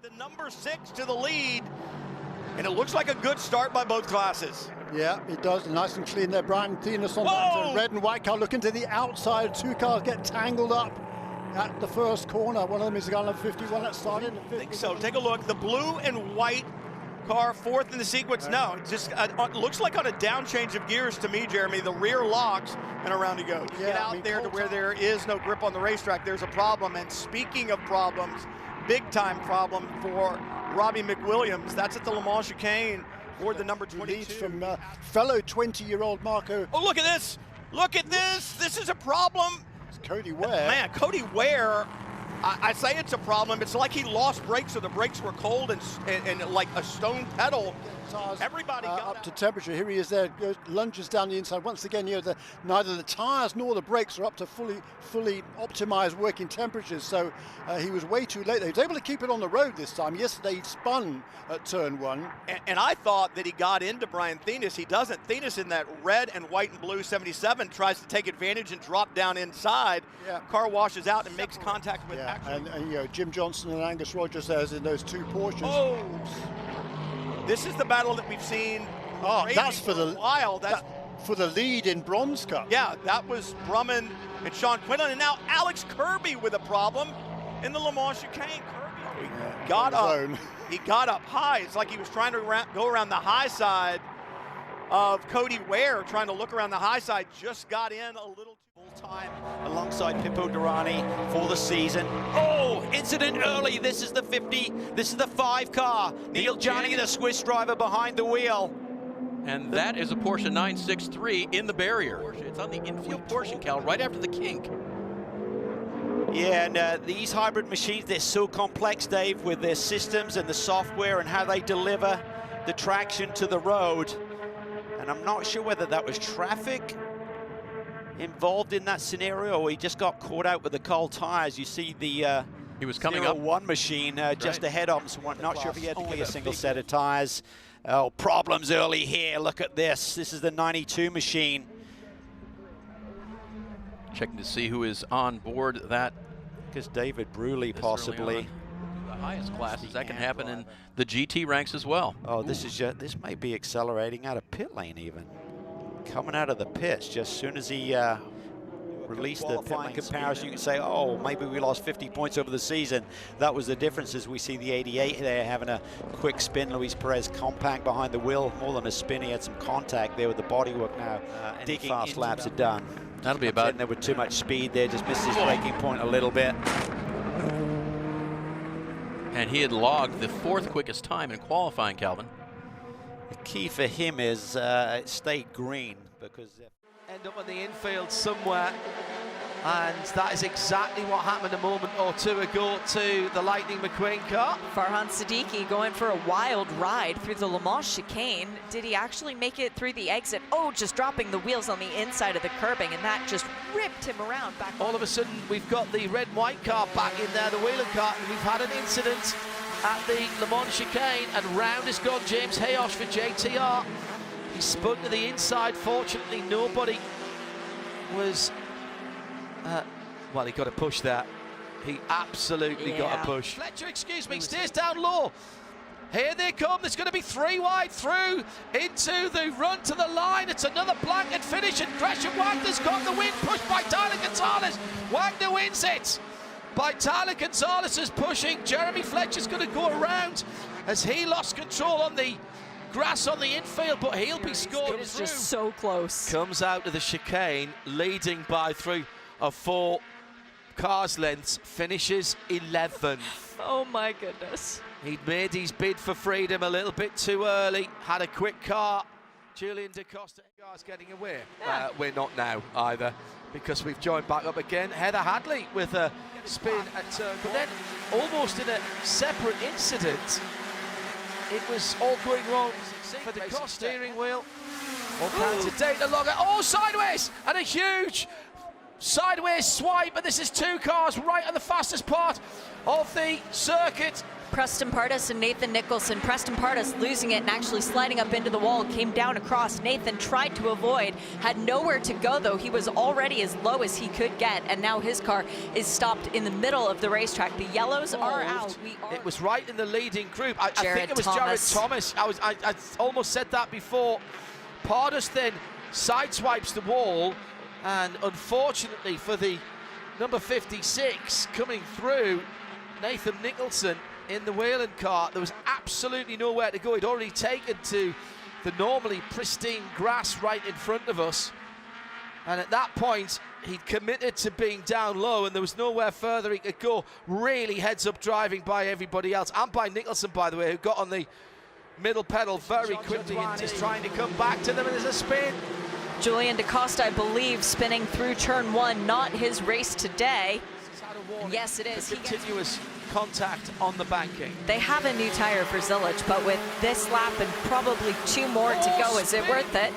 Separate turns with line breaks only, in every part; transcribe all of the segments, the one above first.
The number 6 to the lead, and it looks like a good start by both classes.
Yeah, it does. Nice and clean there. Brian Thenis on that red and white car looking to the outside. Two cars get tangled up at the first corner. One of them is going on 51 that started.
I think so. Take a look. The blue and white car fourth in the sequence. No, it just looks like on a down change of gears to me, Jeremy. The rear locks and around he goes.
Yeah,
Get out there to where there is no grip on the racetrack. There's a problem. And speaking of problems, big time problem for Robbie McWilliams. That's at the Le Mans chicane for the number 22.
Leads from fellow 20-year-old Marco.
Oh, look at this. Look at this. This is a problem.
It's Cody Ware.
Man, Cody Ware, I say it's a problem. It's like he lost brakes, or the brakes were cold and like a stone pedal. Everybody got
up to temperature. Here he is there, lunges down the inside. Once again, neither the tires nor the brakes are up to fully optimized working temperatures. So he was way too late. He was able to keep it on the road this time. Yesterday he spun at turn 1.
And I thought that he got into Brian Thenis. He doesn't. Thenis in that red and white and blue 77 tries to take advantage and drop down inside. Yeah. Car washes out and makes contact with
and Jim Johnson and Angus Rogers there's in those two Porsches.
Oh. This is the battle that we've seen.
That's for the
while. That's
for the lead in Bronze Cup.
Yeah, that was Brumman and Sean Quinlan, and now Alex Kirby with a problem in the Le Mans chicane. Kirby got up. He got up high. It's like he was trying to go around the high side of Cody Ware, trying to look around the high side. Just got in a little
full time alongside Pippo Durrani for the season. Oh, incident early. This is the 50. This is the 5 car. Neil Janney, the Swiss driver behind the wheel.
And that is a Porsche 963 in the barrier. It's on the infield portion, Cal, right after the kink.
Yeah, and these hybrid machines, they're so complex, Dave, with their systems and the software and how they deliver the traction to the road. And I'm not sure whether that was traffic involved in that scenario, or he just got caught out with the cold tires. You see the
he was coming up
01 machine just ahead of him, so I'm not sure if he had to get a single set of tires. Oh, problems early here. Look at this. This is the 92 machine.
Checking to see who is on board that.
Because David Bruley possibly.
The highest classes. That can happen in the GT ranks as well.
Oh, this may be accelerating out of pit lane even. Coming out of the pits just as soon as he released the pit lane comparison, you can say, oh, maybe we lost 50 points over the season. That was the difference. As we see the 88 there having a quick spin. Luis Perez compact behind the wheel, more than a spin. He had some contact there with the bodywork now. Digging fast laps are done.
That'll be about.
There with too much speed there, just missed his braking point a little bit.
And he had logged the 4th quickest time in qualifying, Calvin.
The key for him is stay green, because
end up on the infield somewhere, and that is exactly what happened a moment or two ago to the Lightning McQueen car.
Farhan Siddiqui going for a wild ride through the Le Mans chicane. Did he actually make it through the exit? Oh, just dropping the wheels on the inside of the curbing, and that just ripped him around back.
All of a sudden, we've got the red and white car back in there, the Wheeler car, and we've had an incident at the Le Mans chicane, and round has gone James Hayosh for JTR. He spun to the inside. Fortunately, nobody was well, he got a push there. He absolutely got a push. Fletcher, excuse me, stays down low. Here they come. There's going to be 3 wide through into the run to the line. It's another blanket finish, and Gresham Wagner's got the win, pushed by Tyler Gonzalez. Wagner wins it. By Tyler Gonzalez is pushing. Jeremy Fletcher's going to go around as he lost control on the grass on the infield, but he'll be scored.
It is just so close.
Comes out of the chicane, leading by 3 or 4 cars lengths, finishes 11th.
Oh my goodness.
He'd made his bid for freedom a little bit too early, had a quick car. Julian DaCosta car's getting away. Yeah. We're not now either, because we've joined back up again. Heather Hadley with a spin at turn, but then almost in a separate incident, it was all going wrong for the steering wheel. All kinds of data logger. Oh, sideways! And a huge sideways swipe, and this is 2 cars right on the fastest part of the circuit.
Preston Pardus and Nathan Nicholson. Preston Pardus losing it and actually sliding up into the wall, came down across. Nathan tried to avoid, had nowhere to go though. He was already as low as he could get, and now his car is stopped in the middle of the racetrack. The yellows are out.
It was right in the leading group. I think it was Jared Thomas. I almost said that before. Pardus then sideswipes the wall, and unfortunately for the number 56 coming through, Nathan Nicholson in the Whelen car, there was absolutely nowhere to go. He'd already taken to the normally pristine grass right in front of us, and at that point he'd committed to being down low and there was nowhere further he could go. Really heads up driving by everybody else, and by Nicholson, by the way, who got on the middle pedal very quickly and just trying to come back to them, and there's a spin.
Julian DaCosta, I believe, spinning through turn 1, not his race today. Yes, it is.
Continuous contact on the banking.
They have a new tire for Zilic, but with this lap and probably 2 more to go, is it worth it?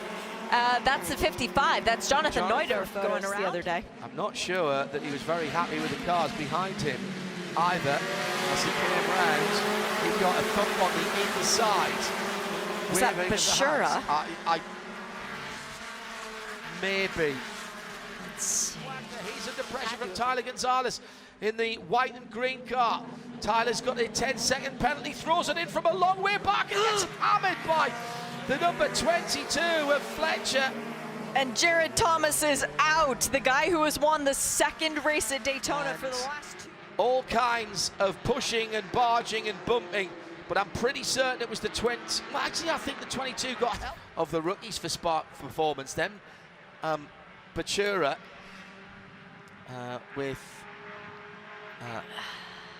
That's the 55. That's Jonathan Neudorf going around the other day.
I'm not sure that he was very happy with the cars behind him either. As he came round, he got a thump on the inside.
Was that Bashura?
Maybe. He's under pressure from Tyler Gonzalez in the white and green car. Tyler's got a 10-second penalty, throws it in from a long way back, and gets hammered by the number 22 of Fletcher.
And Jared Thomas is out, the guy who has won the 2nd race at Daytona for the last 2.
All kinds of pushing and barging and bumping, but I'm pretty certain it was the 20. Well, actually, I think the 22 got help of the rookies for spark performance. Then Bachura with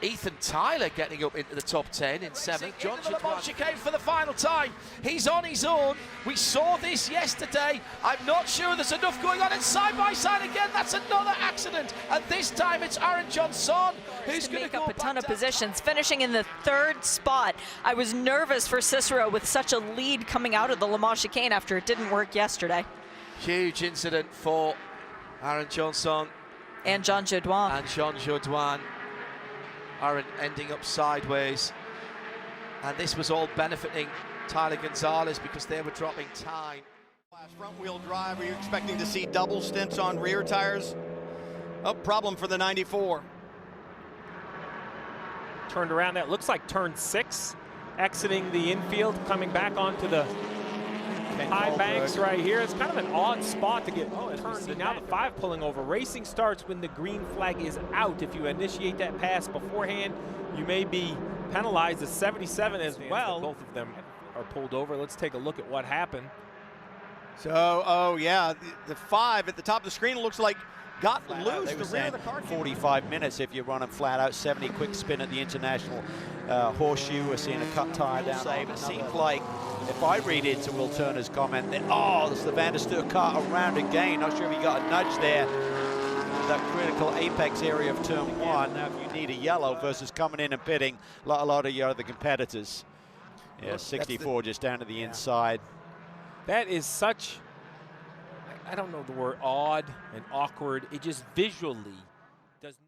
Ethan Tyler getting up into the top 10 in 7th. John Chicane for the final time. He's on his own. We saw this yesterday. I'm not sure there's enough going on. And side by side again, that's another accident. And this time it's Aaron Johnson who's going to
make up a ton of positions, finishing in the 3rd spot. I was nervous for Cicero with such a lead coming out of the Le Mans chicane after it didn't work yesterday.
Huge incident for Aaron Johnson.
And Jean Jodoin.
And Jean Jodoin. Aaron ending up sideways. And this was all benefiting Tyler Gonzalez because they were dropping time.
Front wheel drive, are you expecting to see double stints on rear tires? Oh, problem for the 94.
Turned around, that looks like turn 6, exiting the infield, coming back onto the high banks right here. It's kind of an odd spot to get turned. Now the 5 pulling over. Racing starts when the green flag is out. If you initiate that pass beforehand, you may be penalized. The 77 as well. Both of them are pulled over. Let's take a look at what happened.
So, oh yeah, the 5 at the top of the screen looks like got loose.
They were saying 45 minutes if you run them flat out. 70 quick spin at the International Horseshoe. We're seeing a cut tire down there. It seems like, if I read into Will Turner's comment, that, oh, there's the Van der Steur car around again. Not sure if he got a nudge there. That critical apex area of turn 1. Now, if you need a yellow versus coming in and pitting, a lot of your other competitors. Yeah, 64 just down to the inside.
That is such, I don't know the word, odd and awkward. It just visually does not.